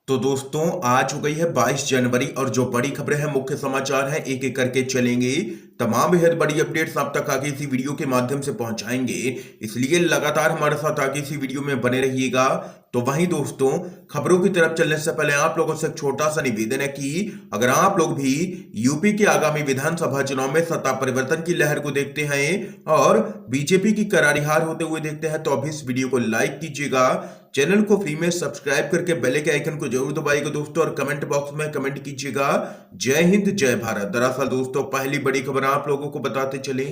तो दोस्तों आज हो गई है 22 जनवरी और जो बड़ी खबरें हैं मुख्य समाचार हैं एक एक करके चलेंगे। तमाम बेहद बड़ी अपडेट्स आप तक आगे इसी वीडियो के माध्यम से पहुंचाएंगे, इसलिए लगातार हमारे साथ आगे इसी वीडियो में बने रहिएगा। तो वहीं दोस्तों खबरों की तरफ चलने से पहले आप लोगों से एक छोटा सा निवेदन है कि अगर आप लोग भी यूपी के आगामी विधानसभा चुनाव में सत्ता परिवर्तन की लहर को देखते हैं और बीजेपी की करारी हार होते हुए देखते हैं तो अभी इस वीडियो को लाइक कीजिएगा, चैनल को फ्री में सब्सक्राइब करके बेल के आइकन को जरूर दबाइएगा दोस्तों और कमेंट बॉक्स में कमेंट कीजिएगा जय हिंद जय भारत। दरअसल दोस्तों पहली बड़ी खबर आप लोगों को बताते चले,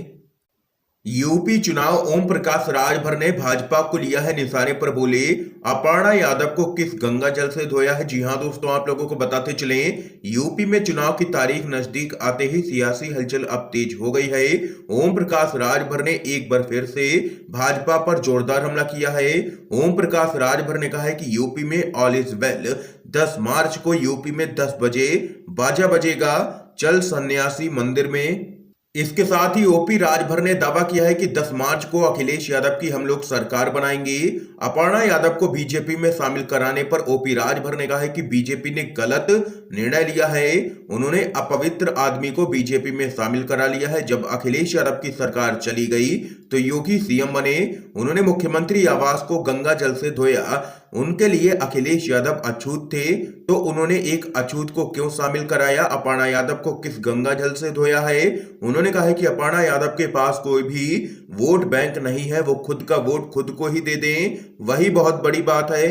यूपी चुनाव ओम प्रकाश राजभर ने भाजपा को लिया है निशाने पर, बोले अपर्णा यादव को किस गंगा जल से धोया है। जी हां दोस्तों आप लोगों को बताते चले, यूपी में चुनाव की तारीख नजदीक आते ही सियासी हलचल अब तेज हो गई है। ओम प्रकाश राजभर ने एक बार फिर से भाजपा पर जोरदार हमला किया है। ओम प्रकाश राजभर ने कहा है कि यूपी में ऑल इज वेल, 10 मार्च को यूपी में 10 बजे बाजा बजेगा, चल सन्यासी मंदिर में। इसके साथ ही ओपी राजभर ने दावा किया है कि 10 मार्च को अखिलेश यादव की हम लोग सरकार बनाएंगे। अपर्णा यादव को बीजेपी में शामिल कराने पर ओपी राजभर ने कहा है कि बीजेपी ने गलत निर्णय लिया है। उन्होंने अपवित्र आदमी को बीजेपी में शामिल करा लिया है। जब अखिलेश यादव की सरकार चली गई तो योगी सीएम बने, उन्होंने मुख्यमंत्री आवास को गंगा जल से धोया। उनके लिए अखिलेश यादव अछूत थे तो उन्होंने एक अछूत को क्यों शामिल कराया। अपर्णा यादव को किस गंगा जल से धोया है। उन्होंने कहा है कि अपर्णा यादव के पास कोई भी वोट बैंक नहीं है, वो खुद का वोट खुद को ही दे दें, वही बहुत बड़ी बात है।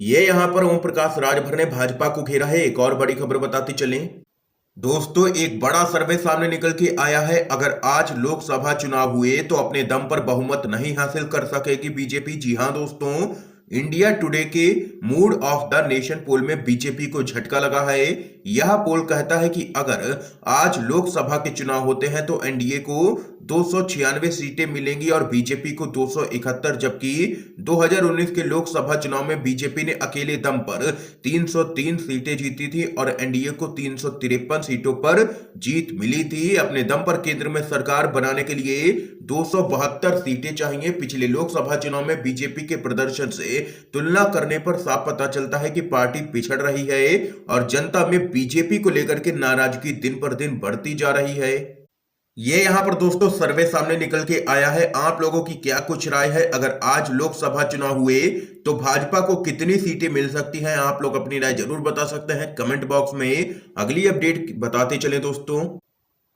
ये यहां पर ओम प्रकाश राजभर ने भाजपा को घेरा है। एक और बड़ी खबर बताते चलें दोस्तों, एक बड़ा सर्वे सामने निकल के आया है। अगर आज लोकसभा चुनाव हुए तो अपने दम पर बहुमत नहीं हासिल कर सकेगी बीजेपी। जी हां दोस्तों, इंडिया टुडे के मूड ऑफ द नेशन पोल में बीजेपी को झटका लगा है। यह पोल कहता है कि अगर आज लोकसभा के चुनाव होते हैं तो एनडीए को 296 सीटें मिलेंगी और बीजेपी को 271, जबकि 2019 के लोकसभा चुनाव में बीजेपी ने अकेले दम पर 303 सीटें जीती थी और एनडीए को 353 सीटों पर जीत मिली थी। अपने दम पर केंद्र में सरकार बनाने के लिए 272 सीटें चाहिए। पिछले लोकसभा चुनाव में बीजेपी के प्रदर्शन से तुलना करने पर साफ पता चलता है कि पार्टी पिछड़ रही है और जनता में बीजेपी को लेकर के नाराजगी दिन पर दिन बढ़ती जा रही है। ये यहां पर दोस्तों सर्वे सामने निकल के आया है। आप लोगों की क्या कुछ राय है, अगर आज लोकसभा चुनाव हुए तो भाजपा को कितनी सीटें मिल सकती हैं। आप लोग अपनी राय जरूर बता सकते हैं कमेंट बॉक्स में। अगली अपडेट बताते चले दोस्तों,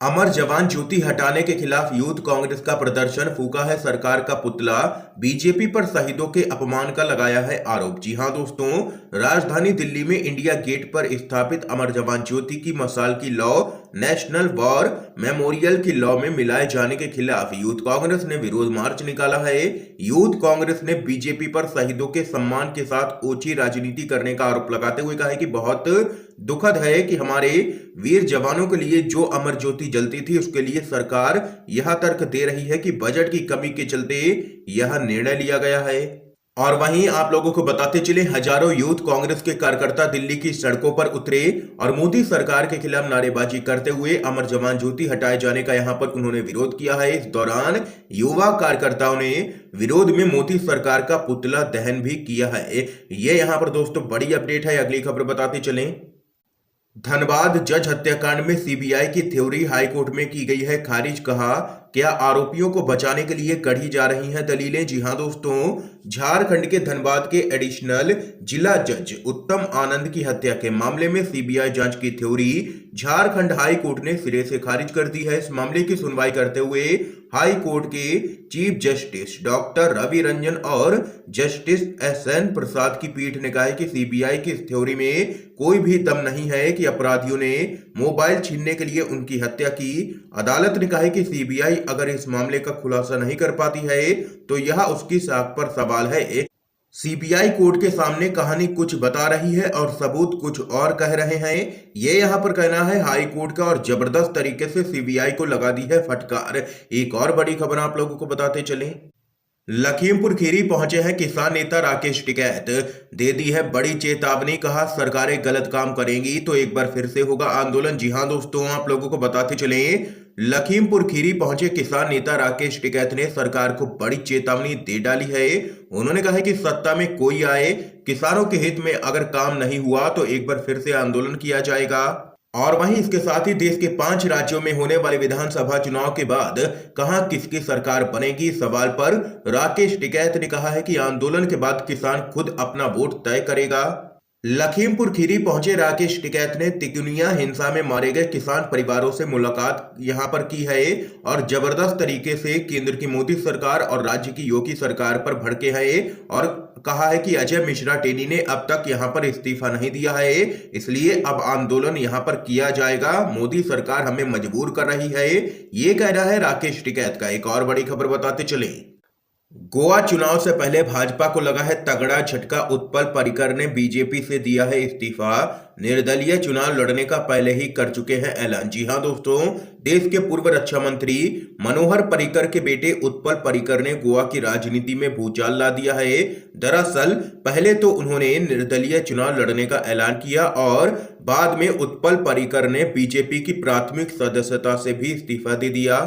अमर जवान ज्योति हटाने के खिलाफ यूथ कांग्रेस का प्रदर्शन, फूका है सरकार का पुतला, बीजेपी पर शहीदों के अपमान का लगाया है आरोप। जी हां दोस्तों, राजधानी दिल्ली में इंडिया गेट पर स्थापित अमर जवान ज्योति की मशाल की लौ नेशनल वॉर मेमोरियल की लौ में मिलाए जाने के खिलाफ यूथ कांग्रेस ने विरोध मार्च निकाला है। यूथ कांग्रेस ने बीजेपी पर शहीदों के सम्मान के साथ ओछी राजनीति करने का आरोप लगाते हुए कहा है कि बहुत दुखद है कि हमारे वीर जवानों के लिए जो अमर ज्योति जलती थी उसके लिए सरकार यह तर्क दे रही है कि बजट की कमी के चलते यह निर्णय लिया गया है। और वहीं आप लोगों को बताते चले, हजारों यूथ कांग्रेस के कार्यकर्ता दिल्ली की सड़कों पर उतरे और मोदी सरकार के खिलाफ नारेबाजी करते हुए अमर जवान ज्योति हटाए जाने का यहां पर उन्होंने विरोध किया है। इस दौरान युवा कार्यकर्ताओं ने विरोध में मोदी सरकार का पुतला दहन भी किया है। ये यहां पर दोस्तों बड़ी अपडेट है। अगली खबर बताते चलें, धनबाद जज हत्याकांड में सीबीआई की थ्योरी हाईकोर्ट में की गई है खारिज, कहा क्या आरोपियों को बचाने के लिए गढ़ी जा रही हैं दलीलें। जी हां दोस्तों, झारखंड के धनबाद के एडिशनल जिला जज उत्तम आनंद की हत्या के मामले में सीबीआई जांच की थ्योरी झारखंड हाई कोर्ट ने सिरे से खारिज कर दी है। इस मामले की सुनवाई करते हुए हाई कोर्ट के chief justice doctor Ravi Ranjan और जस्टिस एसएन प्रसाद की पीठ ने कहा है कि सीबीआई की इस थ्योरी में कोई भी दम नहीं है कि अपराधियों ने मोबाइल छीनने के लिए उनकी हत्या की। अदालत ने कहा है कि सीबीआई अगर इस मामले का खुलासा नहीं कर पाती है तो यह उसकी साख पर सवाल है। सीबीआई कोर्ट के सामने कहानी कुछ बता रही है और सबूत कुछ और कह रहे हैं, ये यहां पर कहना है हाई कोर्ट का, और जबरदस्त तरीके से सीबीआई को लगा दी है फटकार। एक और बड़ी खबर आप लोगों को बताते चलें, लखीमपुर खीरी पहुंचे हैं किसान नेता राकेश टिकैत, दे दी है बड़ी चेतावनी, कहा सरकारें गलत काम करेंगी तो एक बार फिर से होगा आंदोलन। जी हां दोस्तों, आप लोगों को बताते चलें, लखीमपुर खीरी पहुंचे किसान नेता राकेश टिकैत ने सरकार को बड़ी चेतावनी दे डाली है। उन्होंने कहा है कि सत्ता में कोई आए किसानों के हित में अगर काम नहीं हुआ तो एक बार फिर से आंदोलन किया जाएगा। और वहीं इसके साथ ही देश के 5 राज्यों में होने वाले विधानसभा चुनाव के बाद कहां किसकी सरकार बनेगी, सवाल पर राकेश टिकैत ने कहा है कि आंदोलन के बाद किसान खुद अपना वोट तय करेगा। लखीमपुर खीरी पहुंचे राकेश टिकैत ने तिकुनिया हिंसा में मारे गए किसान परिवारों से मुलाकात यहां पर की है और जबरदस्त तरीके से केंद्र की मोदी सरकार और राज्य की योगी सरकार पर भड़के हैं और कहा है कि अजय मिश्रा टेनी ने अब तक यहां पर इस्तीफा नहीं दिया है, इसलिए अब आंदोलन यहां पर किया जाएगा। मोदी सरकार हमें मजबूर कर रही है, ये कहना है राकेश टिकैत का। एक और बड़ी खबर बताते चले, गोवा चुनाव से पहले भाजपा को लगा है तगड़ा झटका। उत्पल पर्रिकर ने बीजेपी से दिया है इस्तीफा। निर्दलीय चुनाव लड़ने का पहले ही कर चुके हैं ऐलान। जी हां दोस्तों, देश के पूर्व रक्षा मंत्री मनोहर पर्रिकर के बेटे उत्पल पर्रिकर ने गोवा की राजनीति में भूचाल ला दिया है। दरअसल पहले तो उन्होंने निर्दलीय चुनाव लड़ने का ऐलान किया और बाद में उत्पल पर्रिकर ने बीजेपी की प्राथमिक सदस्यता से भी इस्तीफा दे दिया।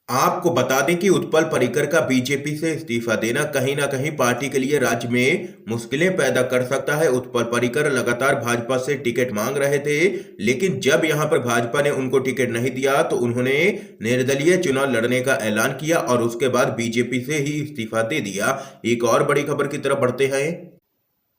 आपको बता दें कि उत्पल पर्रिकर का बीजेपी से इस्तीफा देना कहीं ना कहीं पार्टी के लिए राज्य में मुश्किलें पैदा कर सकता है। उत्पल पर्रिकर लगातार भाजपा से टिकट मांग रहे थे, लेकिन जब यहां पर भाजपा ने उनको टिकट नहीं दिया तो उन्होंने निर्दलीय चुनाव लड़ने का ऐलान किया और उसके बाद बीजेपी से ही इस्तीफा दे दिया। एक और बड़ी खबर की तरफ बढ़ते हैं।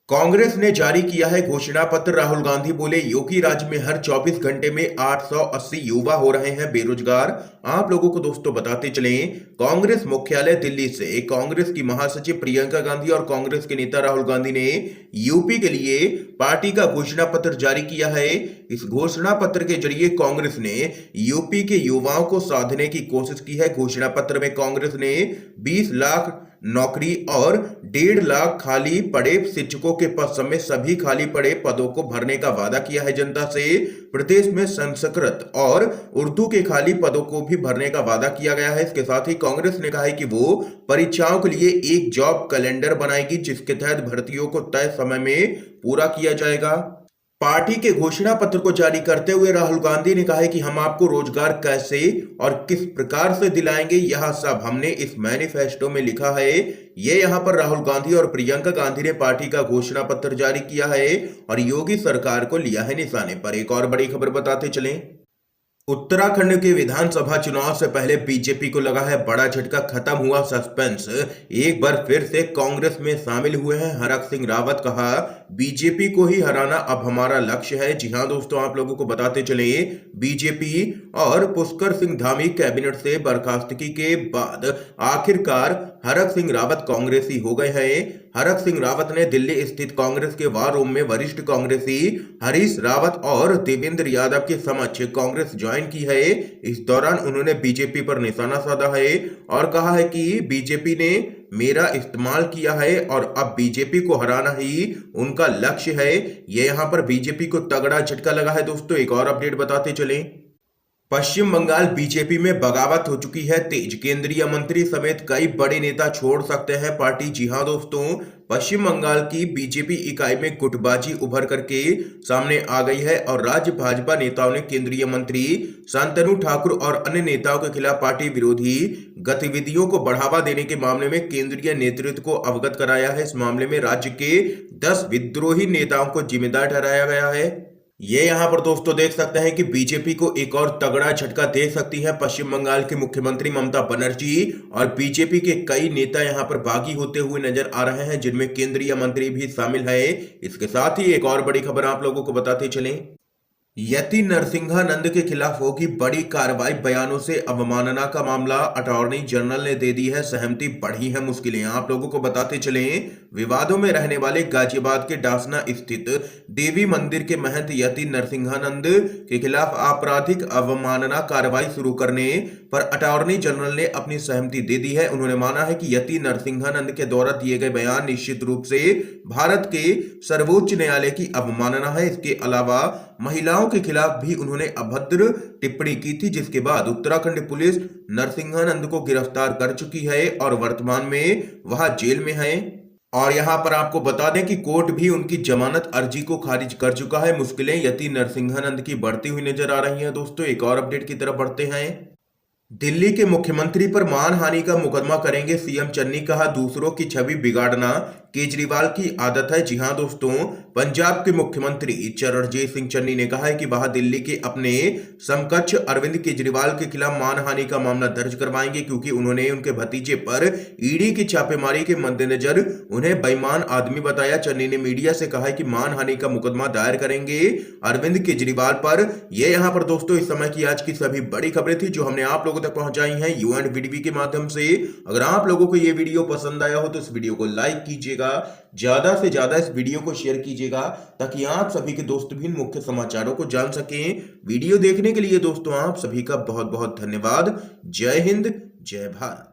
कांग्रेस ने जारी किया है घोषणा पत्र। राहुल गांधी बोले, योगी राज्य में हर 24 घंटे में 880 युवा हो रहे हैं बेरोजगार। आप लोगों को दोस्तों बताते चलें, कांग्रेस मुख्यालय दिल्ली से कांग्रेस की महासचिव प्रियंका गांधी और कांग्रेस के नेता राहुल गांधी ने यूपी के लिए पार्टी का घोषणा पत्र जारी किया है। इस घोषणा पत्र के जरिए कांग्रेस ने यूपी के युवाओं को साधने की कोशिश की है। घोषणा पत्र में कांग्रेस ने 20 लाख नौकरी और 1.5 लाख खाली पड़े शिक्षकों के पद समेत सभी खाली पड़े पदों को भरने का वादा किया है जनता से। प्रदेश में संस्कृत और उर्दू के खाली पदों को भी भरने का वादा किया गया है। इसके साथ ही कांग्रेस ने कहा है कि वो परीक्षाओं के लिए एक जॉब कैलेंडर बनाएगी, जिसके तहत भर्तियों को तय समय में पूरा किया जाएगा। पार्टी के घोषणा पत्र को जारी करते हुए राहुल गांधी ने कहा है कि हम आपको रोजगार कैसे और किस प्रकार से दिलाएंगे, यह सब हमने इस मैनिफेस्टो में लिखा है। ये यहाँ पर राहुल गांधी और प्रियंका गांधी ने पार्टी का घोषणा पत्र जारी किया है और योगी सरकार को लिया है निशाने पर। एक और बड़ी खबर बताते चलें, उत्तराखंड के विधानसभा चुनाव से पहले बीजेपी को लगा है बड़ा झटका। खत्म हुआ सस्पेंस, एक बार फिर से कांग्रेस में शामिल हुए हैं हरक सिंह रावत। कहा, बीजेपी को ही हराना अब हमारा लक्ष्य है। जी हां दोस्तों, आप लोगों को बताते चले, बीजेपी और पुष्कर सिंह धामी कैबिनेट से बर्खास्तगी के बाद आखिरकार हरक सिंह रावत कांग्रेसी हो गए हैं। हरक सिंह रावत ने दिल्ली स्थित कांग्रेस के वार रूम में वरिष्ठ कांग्रेसी हरीश रावत और देवेंद्र यादव के समक्ष कांग्रेस ज्वाइन की है। इस दौरान उन्होंने बीजेपी पर निशाना साधा है और कहा है कि बीजेपी ने मेरा इस्तेमाल किया है और अब बीजेपी को हराना ही उनका लक्ष्य है। ये यहाँ पर बीजेपी को तगड़ा झटका लगा है दोस्तों। एक और अपडेट बताते चलें, पश्चिम बंगाल बीजेपी में बगावत हो चुकी है तेज। केंद्रीय मंत्री समेत कई बड़े नेता छोड़ सकते हैं पार्टी। जी हां दोस्तों, पश्चिम बंगाल की बीजेपी इकाई में गुटबाजी उभर करके सामने आ गई है और राज्य भाजपा नेताओं ने केंद्रीय मंत्री शांतनु ठाकुर और अन्य नेताओं के खिलाफ पार्टी विरोधी गतिविधियों को बढ़ावा देने के मामले में केंद्रीय नेतृत्व को अवगत कराया है। इस मामले में राज्य के 10 विद्रोही नेताओं को जिम्मेदार ठहराया गया है। ये यहाँ पर दोस्तों देख सकते हैं कि बीजेपी को एक और तगड़ा झटका दे सकती है पश्चिम बंगाल की मुख्यमंत्री ममता बनर्जी और बीजेपी के कई नेता यहाँ पर बागी होते हुए नजर आ रहे हैं, जिनमें केंद्रीय मंत्री भी शामिल है। इसके साथ ही एक और बड़ी खबर आप लोगों को बताते चलें, यति नरसिंहानंद के खिलाफ होगी बड़ी कार्रवाई। बयानों से अवमानना का मामला, अटॉर्नी जनरल ने दे दी है सहमति, बढ़ी है मुश्किलें। आप लोगों को बताते चलें, विवादों में रहने वाले गाजियाबाद के डासना स्थित देवी मंदिर के महंत यति नरसिंहानंद के खिलाफ आपराधिक अवमानना कार्रवाई शुरू करने पर अटॉर्नी जनरल ने अपनी सहमति दे दी है। उन्होंने माना है कि यति नरसिंहानंद के द्वारा दिए गए बयान निश्चित रूप से भारत के सर्वोच्च न्यायालय की अवमानना है। इसके अलावा महिलाओं के खिलाफ भी उन्होंने अभद्र टिप्पणी की थी, जिसके बाद उत्तराखंड पुलिस नरसिंहानंद को गिरफ्तार कर चुकी है और वर्तमान में वह जेल में है। और यहां पर आपको बता दें कि कोर्ट भी उनकी जमानत अर्जी को खारिज कर चुका है। मुश्किलें यति नरसिंहानंद की बढ़ती हुई नजर आ रही हैं। दोस्तों एक और अपडेट की तरफ बढ़ते हैं, दिल्ली के मुख्यमंत्री पर मानहानि का मुकदमा करेंगे सीएम चन्नी। कहा, दूसरों की छवि बिगाड़ना केजरीवाल की आदत है। जी हां दोस्तों, पंजाब के मुख्यमंत्री चरणजीत सिंह चन्नी ने कहा है कि वह दिल्ली के अपने समकक्ष अरविंद केजरीवाल के खिलाफ मानहानि का मामला दर्ज करवाएंगे, क्योंकि उन्होंने उनके भतीजे पर ईडी की छापेमारी के मद्देनजर उन्हें बेईमान आदमी बताया। चन्नी ने मीडिया से कहा है कि मानहानि का मुकदमा दायर करेंगे अरविंद केजरीवाल पर। ये यहां पर दोस्तों इस समय की आज की सभी बड़ी खबरें थी जो हमने आप लोगों तक पहुंचाई हैं यूएनवीडीवी के माध्यम से। अगर आप लोगों को ये वीडियो पसंद आया हो तो इस वीडियो को लाइक कीजिएगा, ज्यादा से ज्यादा इस वीडियो को शेयर कीजिएगा, ताकि आप सभी के दोस्त भी मुख्य समाचारों को जान सकें। वीडियो देखने के लिए दोस्तों आप सभी का बहुत बहुत धन्यवाद। जय हिंद, जय भारत।